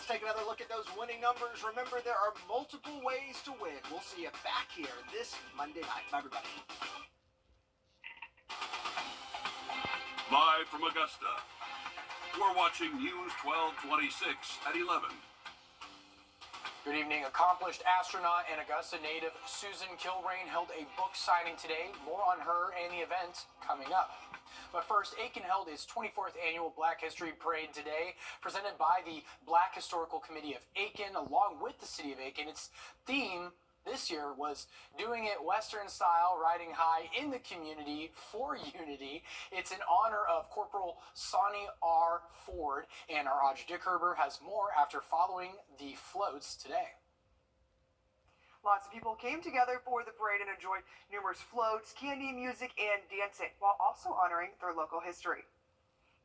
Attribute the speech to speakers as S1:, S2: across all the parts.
S1: let's take another look at those winning numbers. Remember, there are multiple ways to win. We'll see you back here this Monday night. Bye, everybody.
S2: Live from Augusta, we're watching News 1226 at 11.
S3: Good evening. Accomplished astronaut and Augusta native Susan Kilrain held a book signing today. More on her and the event coming up. But first, Aiken held its 24th annual Black History Parade today, presented by the Black Historical Committee of Aiken, along with the city of Aiken. Its theme this year was doing it Western style, riding high in the community for unity. It's in honor of Corporal Sonny R. Ford, and our Audrey Dickherber has more after following the floats today.
S4: Lots of people came together for the parade and enjoyed numerous floats, candy, music, and dancing, while also honoring their local history.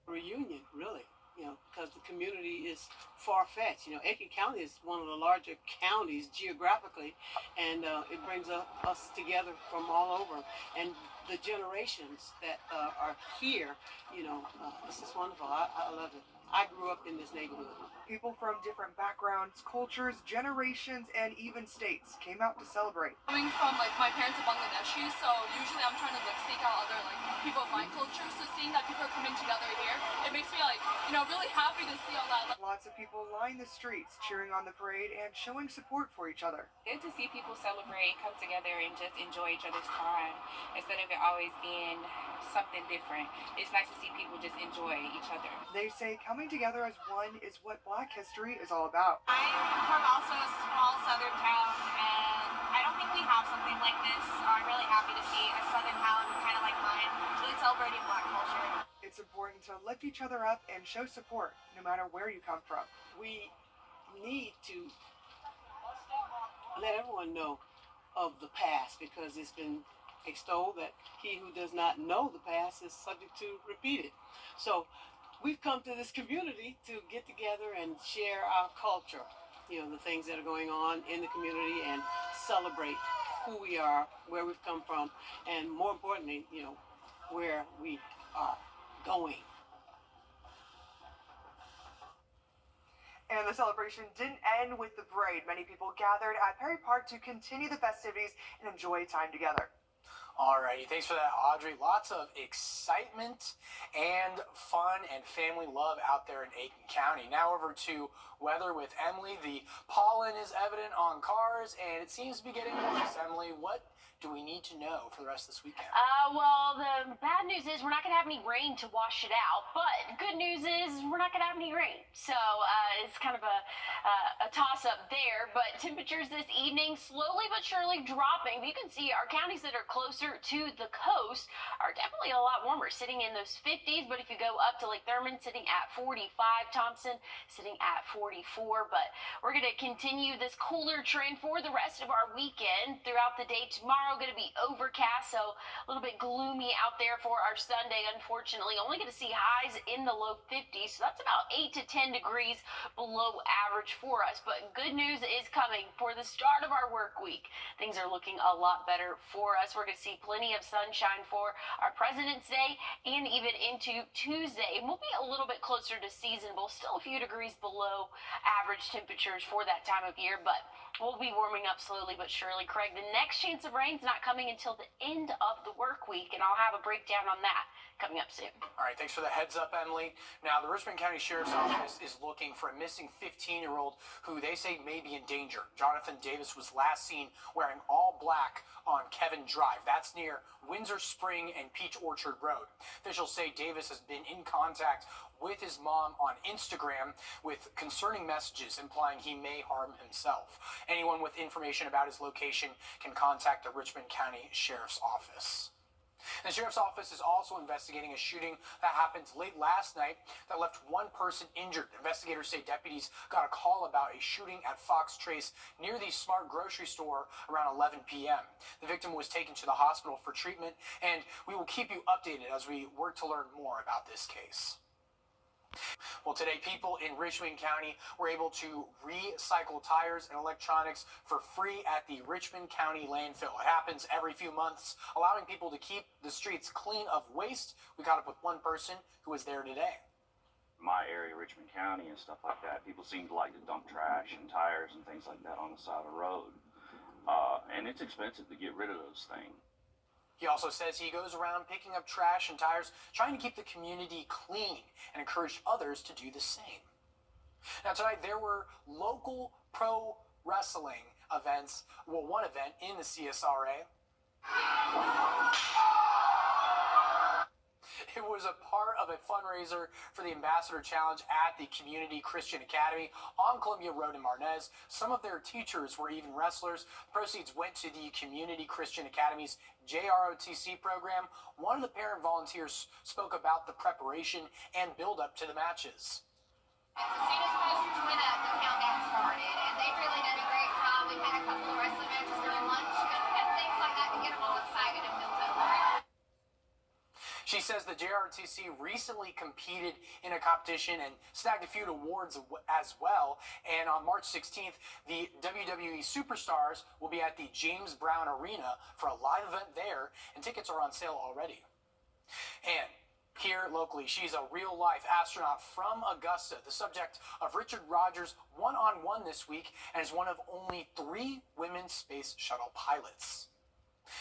S5: Reunion, really. Because the community is far-fetched. Aiken County is one of the larger counties geographically, and it brings us together from all over. And the generations that are here, this is wonderful. I love it. I grew up in this neighborhood.
S4: People from different backgrounds, cultures, generations, and even states came out to celebrate.
S6: Coming from my parents are Bangladeshi, so usually I'm trying to seek out other people of my culture. So seeing that people are coming together here, it makes me really happy to see all that.
S4: Lots of people lined the streets cheering on the parade and showing support for each other.
S7: Good to see people celebrate, come together, and just enjoy each other's time instead of it always being something different. It's nice to see people just enjoy each other.
S4: They say coming together as one is what Black history is all about.
S8: I'm from also a small southern town, and I don't think we have something like this. So I'm really happy to see a southern town kind of like mine really celebrating Black culture.
S4: It's important to lift each other up and show support, no matter where you come from.
S5: We need to let everyone know of the past, because it's been extolled that he who does not know the past is subject to repeat it. So we've come to this community to get together and share our culture, the things that are going on in the community, and celebrate who we are, where we've come from, and more importantly, where we are going.
S4: And the celebration didn't end with the parade. Many people gathered at Perry Park to continue the festivities and enjoy time together.
S3: Alrighty, thanks for that, Audrey. Lots of excitement and fun and family love out there in Aiken County. Now over to weather with Emily. The pollen is evident on cars, and it seems to be getting worse. Emily, what do we need to know for the rest of this weekend?
S9: Well, the bad news is we're not going to have any rain to wash it out, but good news is we're not going to have any rain. So it's kind of a toss-up there, but temperatures this evening slowly but surely dropping. You can see our counties that are closer to the coast are definitely a lot warmer, sitting in those 50s, but if you go up to Lake Thurman, sitting at 45, Thompson sitting at 44, but we're going to continue this cooler trend for the rest of our weekend. Throughout the day tomorrow, going to be overcast, so a little bit gloomy out there for our Sunday. Unfortunately, only going to see highs in the low 50s, so that's about 8 to 10 degrees below average for us. But good news is coming for the start of our work week. Things are looking a lot better for us. We're going to see plenty of sunshine for our President's Day and even into Tuesday. And we'll be a little bit closer to seasonable, still a few degrees below average temperatures for that time of year, but we'll be warming up slowly but surely. Craig, the next chance of rain's not coming until the end of the work week, and I'll have a breakdown on that coming up soon.
S3: All right, thanks for the heads up, Emily. Now, the Richmond County Sheriff's Office is looking for a missing 15-year-old who they say may be in danger. Jonathan Davis was last seen wearing all black on Kevin Drive. That's near Windsor Spring and Peach Orchard Road. Officials say Davis has been in contact with his mom on Instagram with concerning messages implying he may harm himself. Anyone with information about his location can contact the Richmond County Sheriff's Office. The Sheriff's Office is also investigating a shooting that happened late last night that left one person injured. Investigators say deputies got a call about a shooting at Fox Trace near the Smart grocery store around 11 p.m. The victim was taken to the hospital for treatment, and we will keep you updated as we work to learn more about this case. Well, today, people in Richmond County were able to recycle tires and electronics for free at the Richmond County landfill. It happens every few months, allowing people to keep the streets clean of waste. We caught up with one person who was there today.
S10: my area, Richmond County and stuff like that, people seem to like to dump trash and tires and things like that on the side of the road. And it's expensive to get rid of those things.
S3: He also says he goes around picking up trash and tires, trying to keep the community clean and encourage others to do the same. Now tonight there were local pro wrestling events, well, one event in the CSRA. It was a part of a fundraiser for the Ambassador Challenge at the Community Christian Academy on Columbia Road in Marnez. Some of their teachers were even wrestlers. The proceeds went to the Community Christian Academy's JROTC program. One of the parent volunteers spoke about the preparation and build up to the matches.
S8: As soon as posters went up, the countdown started, and they really did a great job. We had a couple of wrestling matches during lunch and things like that to get them all excited and built up.
S3: She says the JRTC recently competed in a competition and snagged a few awards as well. And on March 16th, the WWE Superstars will be at the James Brown Arena for a live event there, and tickets are on sale already. And here locally, she's a real-life astronaut from Augusta, the subject of Richard Rogers' one-on-one this week, and is one of only 3 women space shuttle pilots.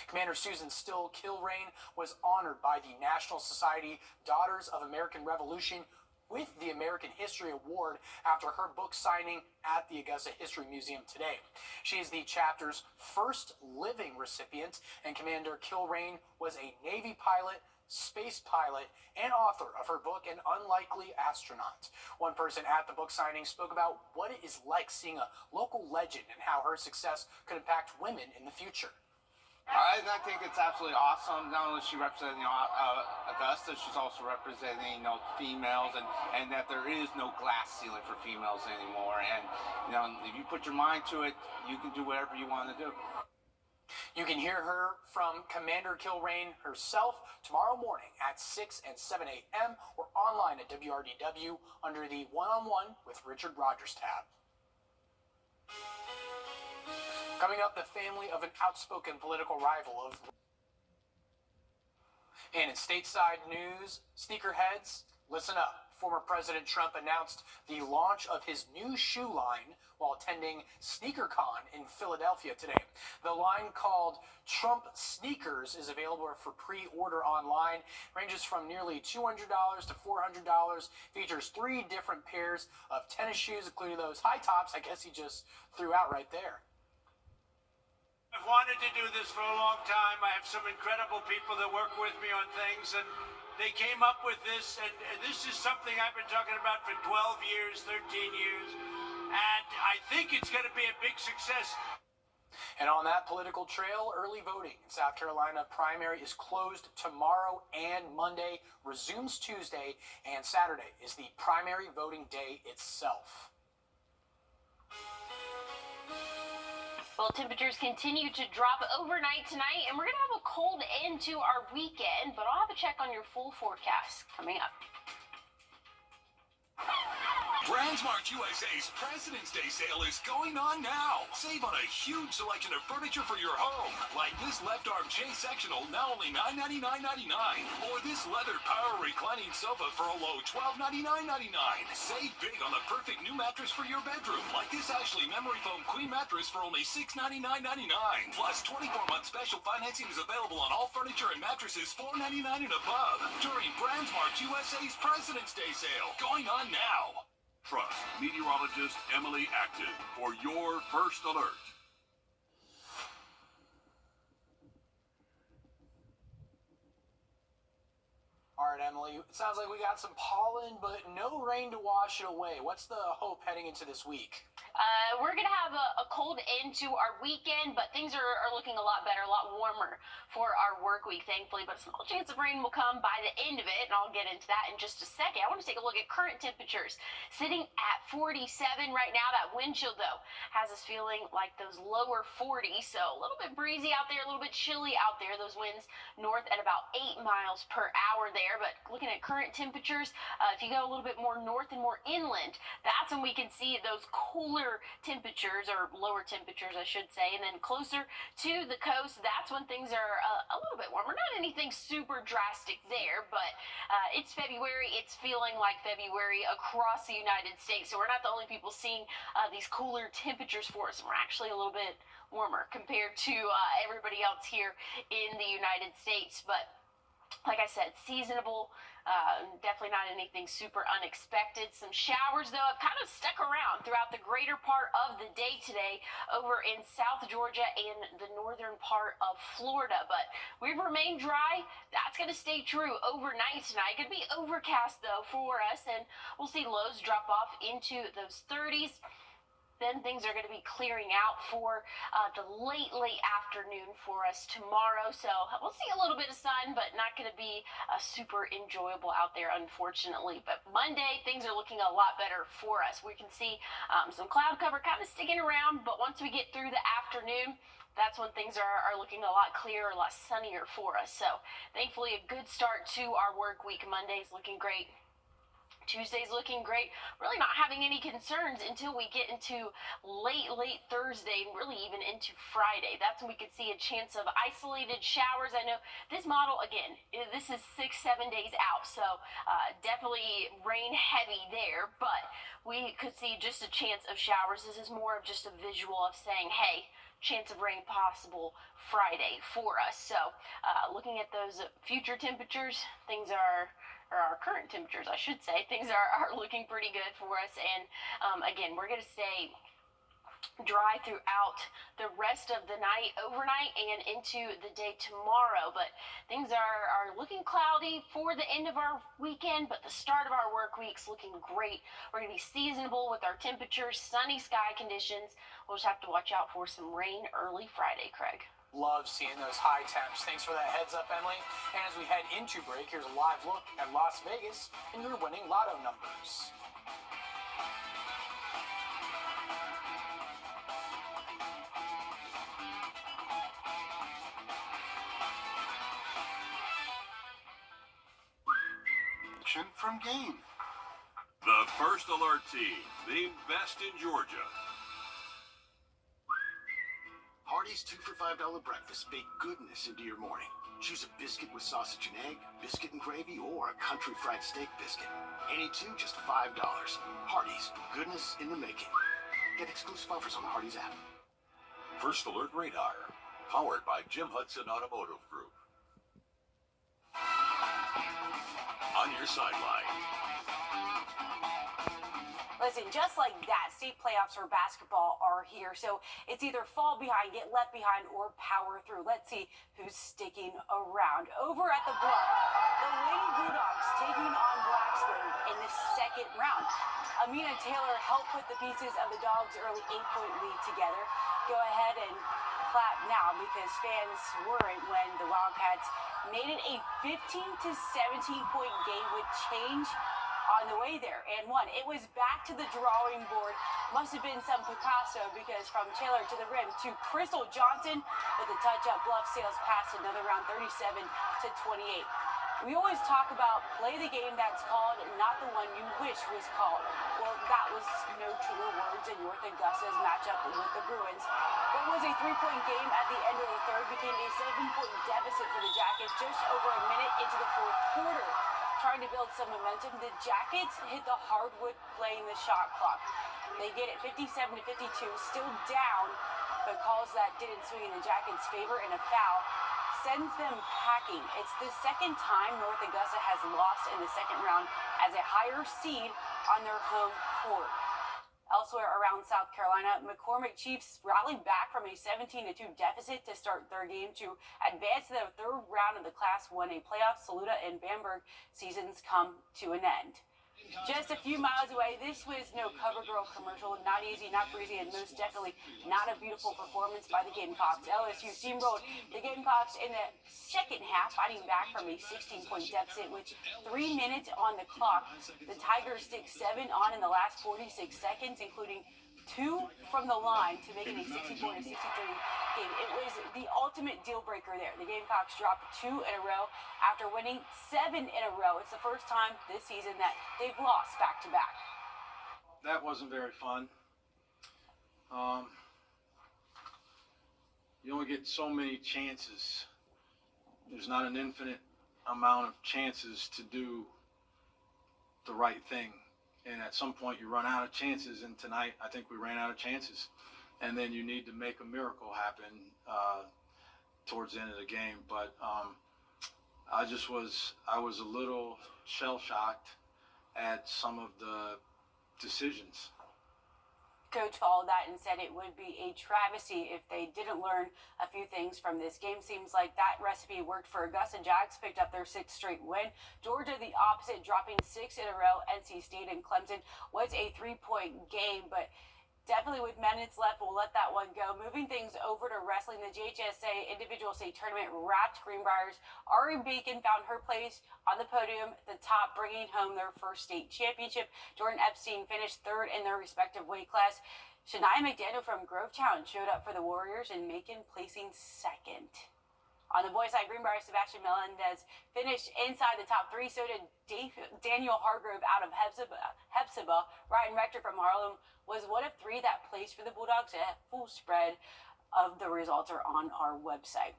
S3: Commander Susan Still Kilrain was honored by the National Society Daughters of American Revolution with the American History Award after her book signing at the Augusta History Museum today. She is the chapter's first living recipient, and Commander Kilrain was a Navy pilot, space pilot, and author of her book, An Unlikely Astronaut. One person at the book signing spoke about what it is like seeing a local legend and how her success could impact women in the future.
S11: I think it's absolutely awesome. Not only is she representing Augusta, she's also representing females, and that there is no glass ceiling for females anymore. And if you put your mind to it, you can do whatever you want to do.
S3: You can hear her from Commander Kilrain herself tomorrow morning at 6 and 7 a.m. or online at WRDW under the One-on-One with Richard Rogers tab. Coming up, the family of an outspoken political rival of... And in stateside news, sneakerheads, listen up. Former President Trump announced the launch of his new shoe line while attending SneakerCon in Philadelphia today. The line, called Trump Sneakers, is available for pre-order online. Ranges from nearly $200 to $400. Features 3 different pairs of tennis shoes, including those high tops I guess he just threw out right there.
S12: I've wanted to do this for a long time. I have some incredible people that work with me on things, and they came up with this, and this is something I've been talking about for 12 years, 13 years, and I think it's going to be a big success.
S3: And on that political trail, early voting in South Carolina primary is closed tomorrow and Monday, resumes Tuesday, and Saturday is the primary voting day itself.
S9: Well, temperatures continue to drop overnight tonight, and we're going to have a cold end to our weekend, but I'll have a check on your full forecast coming up.
S13: BrandsMart USA's President's Day sale is going on now. Save on a huge selection of furniture for your home, like this left arm chase sectional, now only $999.99, or this leather power reclining sofa for a low $1299.99. Save big on the perfect new mattress for your bedroom, like this Ashley memory foam queen mattress for only $699.99. Plus, 24-month special financing is available on all furniture and mattresses $499 and above during BrandsMart USA's President's Day sale, going on now.
S2: Trust meteorologist Emily Acton for your first alert.
S3: All right, Emily, it sounds like we got some pollen, but no rain to wash it away. What's the hope heading into this week?
S9: We're going to have a cold end to our weekend, but things are looking a lot better, a lot warmer for our work week, thankfully. But a small chance of rain will come by the end of it, and I'll get into that in just a second. I want to take a look at current temperatures. Sitting at 47 right now. That wind chill, though, has us feeling like those lower 40s, so a little bit breezy out there, a little bit chilly out there. Those winds north at about 8 miles per hour there. But looking at current temperatures, if you go a little bit more north and more inland, that's when we can see those cooler temperatures, or lower temperatures, I should say, and then closer to the coast, that's when things are a little bit warmer. Not anything super drastic there, but it's February. It's feeling like February across the United States, so we're not the only people seeing these cooler temperatures for us, and we're actually a little bit warmer compared to everybody else here in the United States. But like I said, seasonable. Definitely not anything super unexpected. Some showers, though, have kind of stuck around throughout the greater part of the day today over in South Georgia and the northern part of Florida. But we've remained dry. That's going to stay true overnight tonight. Going to be overcast, though, for us, and we'll see lows drop off into those 30s. Then things are going to be clearing out for the late afternoon for us tomorrow. So we'll see a little bit of sun, but not going to be super enjoyable out there, unfortunately. But Monday, things are looking a lot better for us. We can see some cloud cover kind of sticking around, but once we get through the afternoon, that's when things are looking a lot clearer, a lot sunnier for us. So thankfully, a good start to our work week. Monday's looking great. Tuesday's looking great. Really not having any concerns until we get into late Thursday and really even into Friday. That's when we could see a chance of isolated showers. I know this model, again, this is 6-7 days out, so definitely rain heavy there, but we could see just a chance of showers. This is more of just a visual of saying, hey, chance of rain possible Friday for us. So looking at those future temperatures, things are, or our current temperatures, I should say, things are looking pretty good for us. And again, we're going to stay dry throughout the rest of the night, overnight, and into the day tomorrow. But things are looking cloudy for the end of our weekend, but the start of our work week's looking great. We're going to be seasonable with our temperatures, sunny sky conditions. We'll just have to watch out for some rain early Friday, Craig.
S3: Love seeing those high temps. Thanks for that heads up, Emily. And as we head into break, here's a live look at Las Vegas and your winning lotto numbers.
S13: From game.
S2: The First Alert team, named best in Georgia.
S14: Hardee's 2 for $5 breakfast bake goodness into your morning. Choose a biscuit with sausage and egg, biscuit and gravy, or a country fried steak biscuit. Any two, just $5. Hardee's, goodness in the making. Get exclusive offers on the Hardee's app.
S13: First Alert Radar, powered by Jim Hudson Automotive Group. On your sideline.
S15: Listen, just like that, state playoffs for basketball are here. So it's either fall behind, get left behind, or power through. Let's see who's sticking around. Over at the Bluff, the Lady Blue Dogs taking on Blacksburg in the second round. Amina Taylor helped put the pieces of the Dogs' early 8-point lead together. Go ahead and clap now because fans weren't when the Wildcats made it a 15-17 point game with change on the way there and won. It was back to the drawing board. Must have been some Picasso because from Taylor to the rim to Crystal Johnson with a touch-up. Bluff sails past another round, 37-28. We always talk about play the game that's called, not the one you wish was called. Well, that was no truer words in North Augusta's matchup with the Bruins. What was a 3-point game at the end of the third became a 7-point deficit for the Jackets just over a minute into the fourth quarter. Trying to build some momentum, the Jackets hit the hardwood playing the shot clock. They get it 57-52, still down, but calls that didn't swing in the Jackets' favor, and a foul sends them packing. It's the second time North Augusta has lost in the second round as a higher seed on their home court. Elsewhere around South Carolina, McCormick Chiefs rallied back from a 17-2 deficit to start their game to advance to the third round of the Class 1A playoffs. Saluda and Bamberg seasons come to an end. Just a few miles away, this was no cover girl commercial. Not easy, not breezy, and most definitely not a beautiful performance by the Gamecocks. LSU steamrolled the Gamecocks in the second half, fighting back from a 16-point deficit with 3 minutes on the clock. The Tigers stick 7 on in the last 46 seconds, including 2 from the line to make it a 64-63 game. It was the ultimate deal breaker there. The Gamecocks dropped 2 in a row after winning 7 in a row. It's the first time this season that they've lost back-to-back.
S16: That wasn't very fun. You only get so many chances. There's not an infinite amount of chances to do the right thing. And at some point you run out of chances, and tonight I think we ran out of chances. And then you need to make a miracle happen towards the end of the game. But I was a little shell-shocked at some of the decisions.
S15: Coach followed that and said it would be a travesty if they didn't learn a few things from this game. Seems like that recipe worked for Augusta. Jags picked up their 6th straight win. Georgia the opposite, dropping 6 in a row. NC State and Clemson was a 3-point game, but definitely with minutes left, we'll let that one go. Moving things over to wrestling, the JHSA Individual State Tournament wrapped. Greenbrier's Ari Bacon found her place on the podium at the top, bringing home their first state championship. Jordan Epstein finished 3rd in their respective weight class. Shania McDaniel from Grovetown showed up for the Warriors, and Macon placing 2nd. On the boys' side, Greenbrier Sebastian Melendez finished inside the top 3. So did Daniel Hargrove out of Hepzibah. Ryan Rector from Harlem was one of 3 that placed for the Bulldogs. A full spread of the results are on our website.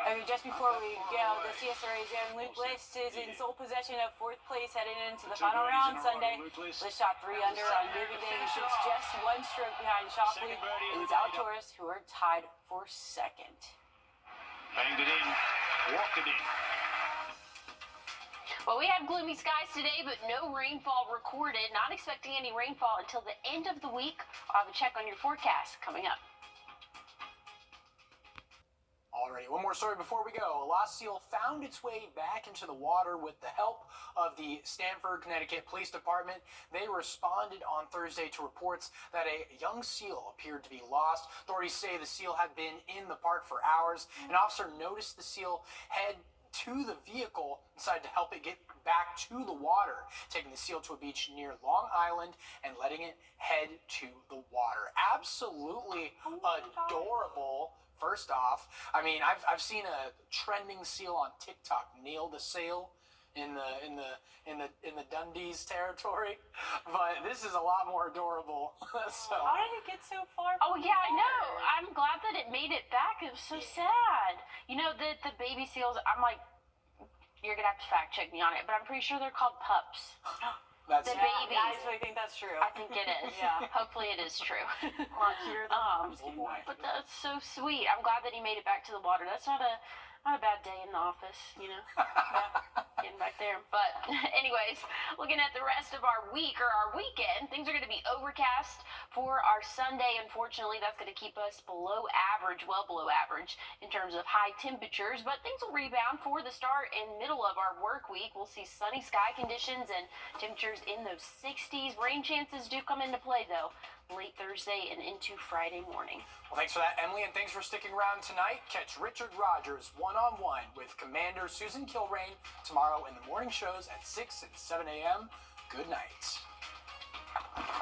S15: Okay, just before we go, the CSRA's own Luke List is in sole possession of 4th place heading into the final round Sunday. List shot 3 under on moving day. He shoots just 1 stroke behind Shopley and Zalatoris, who are tied for 2nd.
S12: Banged it in, walked it in.
S9: Well, we have gloomy skies today, but no rainfall recorded. Not expecting any rainfall until the end of the week. I'll have a check on your forecast coming up.
S3: Alrighty, one more story before we go. A lost seal found its way back into the water with the help of the Stamford, Connecticut Police Department. They responded on Thursday to reports that a young seal appeared to be lost. Authorities say the seal had been in the park for hours. An officer noticed the seal head to the vehicle, decided to help it get back to the water, taking the seal to a beach near Long Island and letting it head to the water. Absolutely adorable. First off, I mean, I've seen a trending seal on TikTok nail the sail in the Dundee's territory, but this is a lot more adorable. So
S15: how did it get so far?
S9: Oh yeah, I know. I'm glad that it made it back. It was so sad. You know, the baby seals. I'm like, you're gonna have to fact check me on it, but I'm pretty sure they're called pups.
S3: That's
S9: the babies.
S15: I actually think that's true.
S9: I think it is.
S15: Yeah.
S9: Hopefully it is true.
S15: Oh,
S9: But that's so sweet. I'm glad that he made it back to the water. That's not a bad day in the office, you know. Getting back there. But anyways, looking at the rest of our week or our weekend, things are going to be overcast for our Sunday. Unfortunately, that's going to keep us below average, well below average in terms of high temperatures. But things will rebound for the start and middle of our work week. We'll see sunny sky conditions and temperatures in those 60s. Rain chances do come into play, though, late Thursday and into Friday morning.
S3: Well, thanks for that, Emily, and thanks for sticking around tonight. Catch Richard Rogers one-on-one with Commander Susan Kilrain tomorrow in the morning shows at 6 and 7 a.m. Good night.